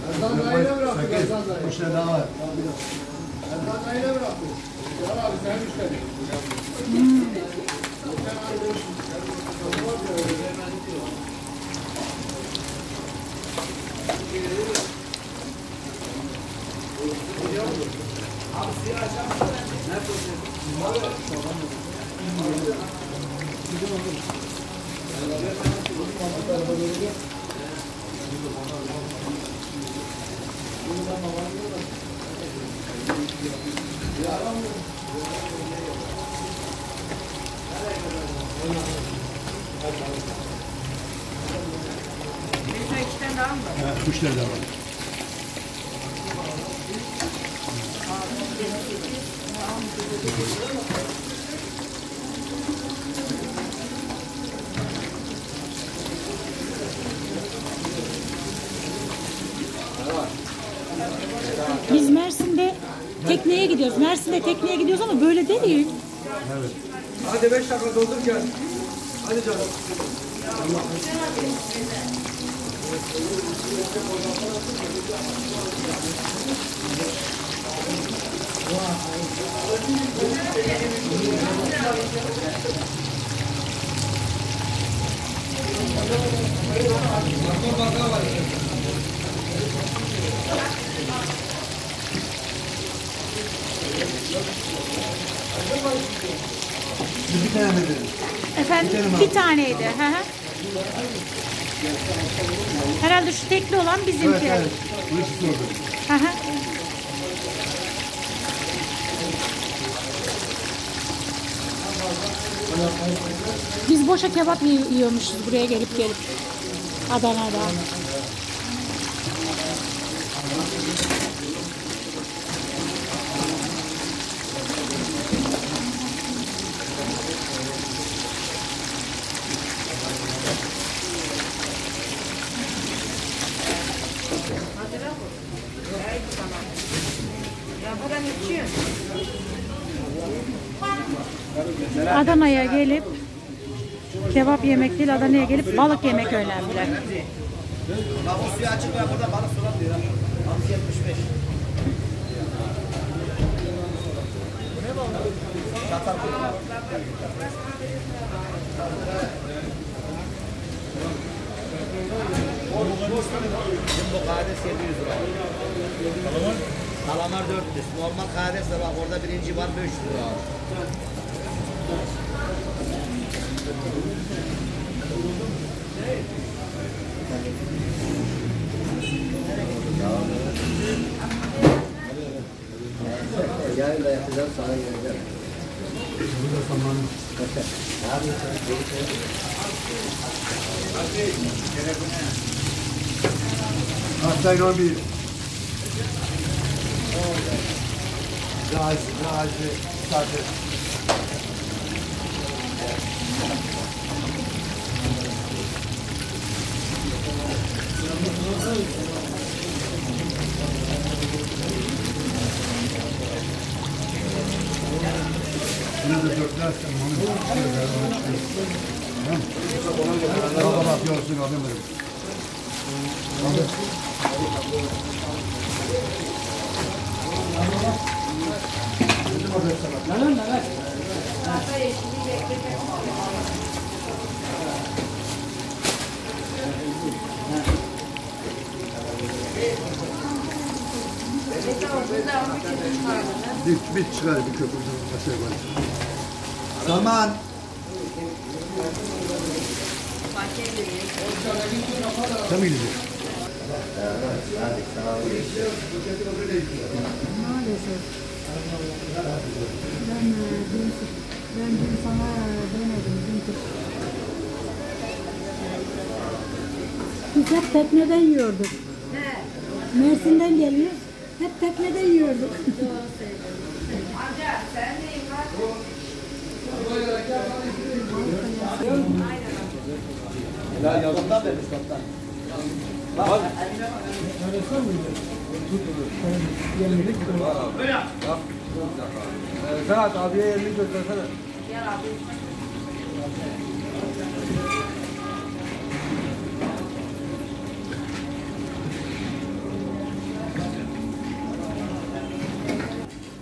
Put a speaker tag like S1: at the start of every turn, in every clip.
S1: Erzan dayıyla bıraktık, Erzan dayı.
S2: 3 tane daha var.
S1: Erzan dayıyla bıraktık. Ya abi sen müşteri. Abi suyu açar mısın? Nerede
S3: Mesela 2 tane daha mı?
S2: Evet, 3 tane daha var.
S4: Biz Mersin'de tekneye gidiyoruz. Mersin'de tekneye gidiyoruz ama böyle değil.
S2: Evet.
S1: Hadi 5 dakika doldur gel. Hadi canım.
S2: Bir tane mi dedin?
S4: Efendim bir taneydi. Hı hı. Herhalde şu tekli olan bizimki.
S2: Evet, evet. Burası sordu.
S4: Hı hı. Biz boşa kebap yiyormuşuz buraya gelip Adana'da. Adana'ya gelip kebap yemek değil, Adana'ya gelip balık yemek önemli.
S5: Bak bu suyu açık var burada balık sulamıyor. Balık 75. Çatal koyuyor. Jumbo karides 700 lira. Kalamar 400. Normal karides de bak orada birinci var 500 lira. Yarın da yapacağız, sonra geleceğim.
S2: Burada zamanı.
S5: Ne yapıyorsun?
S2: Hastayla 11. Gazi, Sadır. Bunu da dörtlersen onu tamam. Bak yorsun alayım dedim. Bir çıkar bir köprüden aşağı var. Zaman. Sen mi gideceksin?
S5: Hadi sağ olun.
S4: Maalesef. Ben dün sana demedim dünkü. Biz hep tekneden yiyorduk. Mersin'den geliyoruz. Hep tekneden yiyorduk.
S3: Amca sen de yıkar.
S5: Helal yazımdan vermiş kaptan. Bak.
S1: Serhat abiye elini göstersene.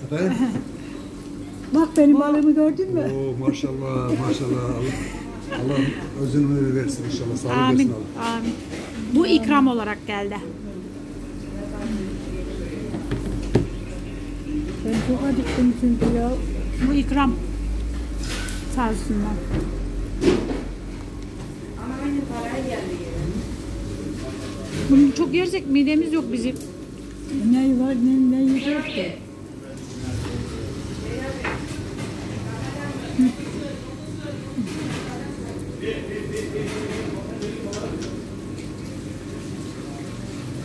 S2: Efendim?
S6: Bak benim balığımı gördün mü?
S2: Oo maşallah maşallah. Allah özün ömür versin inşallah. Sağlık
S4: Amin.
S2: versin Allah.
S4: Amin. Bu ikram olarak geldi.
S6: Ben çok acıktım çünkü ya.
S4: Bu ikram. Sağ olsunlar.
S3: Ama aynı paraya geldi.
S4: Bunu çok yersek midemiz yok bizim.
S6: Ne var ne yiyeceğiz ki?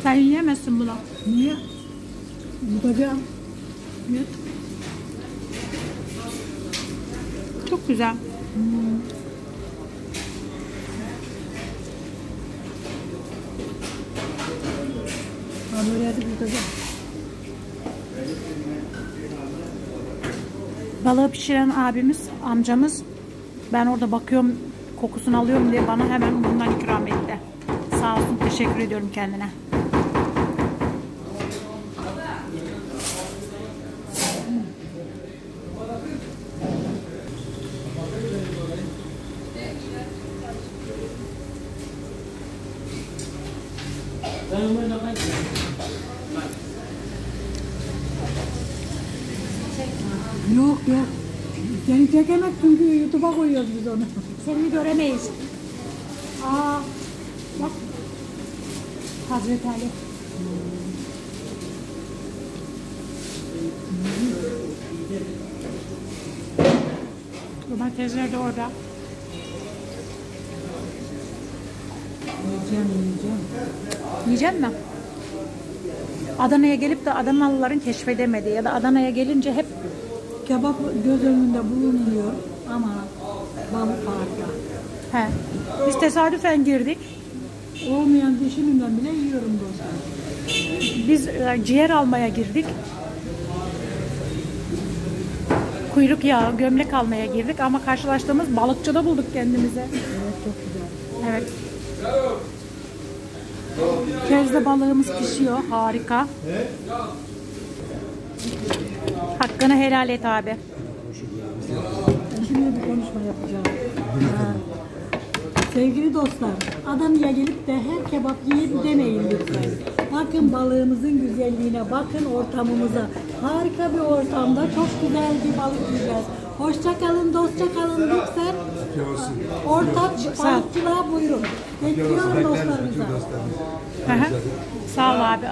S4: Sen yiyemezsin bunu.
S6: Niye? Bakacağım.
S4: Yut. Çok güzel.
S6: Ha böyle hadi bakacağım.
S4: Balığı pişiren abimiz, amcamız, ben orada bakıyorum, kokusunu alıyorum diye bana hemen bundan ikram etti. Sağ olsun, teşekkür ediyorum kendine.
S6: Yok yok. Seni çekemez çünkü YouTube'a koyuyoruz biz onu.
S4: Seni göremeyiz. Aa, bak. Hazreti Ali. Domatesler de orada.
S6: Yiyeceğim.
S4: Yiyecek misin? Adana'ya gelip de Adanalıların keşfedemediği ya da Adana'ya gelince hep
S6: Kebap göz önünde bulunuyor ama balık farklı.
S4: he. Biz tesadüfen girdik.
S6: Olmayan dişimden bile yiyorum dostum.
S4: Biz ciğer almaya girdik. Kuyruk yağı, gömlek almaya girdik ama karşılaştığımız balıkçıda bulduk kendimize.
S6: Evet çok güzel.
S4: Evet. Közde balığımız pişiyor. Harika. Hakkını helal et abi.
S6: Ben şimdi bir konuşma yapacağım. Ha. Sevgili dostlar, Adana'ya gelip de her kebap yiyip deneyin lütfen. Bakın balığımızın güzelliğine, bakın ortamımıza. Harika bir ortamda çok güzel bir balık yiyeceğiz. Hoşça kalın, dostça kalın lütfen. Ortak balıkçılığa buyurun. Bekliyorum dostlarımıza.
S4: Hı hı. Sağ ol abi.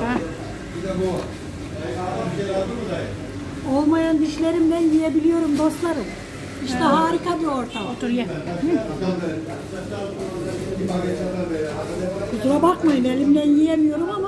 S4: Heh.
S6: Olmayan dişlerimle yiyebiliyorum dostlarım. İşte harika bir ortam.
S4: Otur ye.
S6: Kusura bakmayın elimden yiyemiyorum ama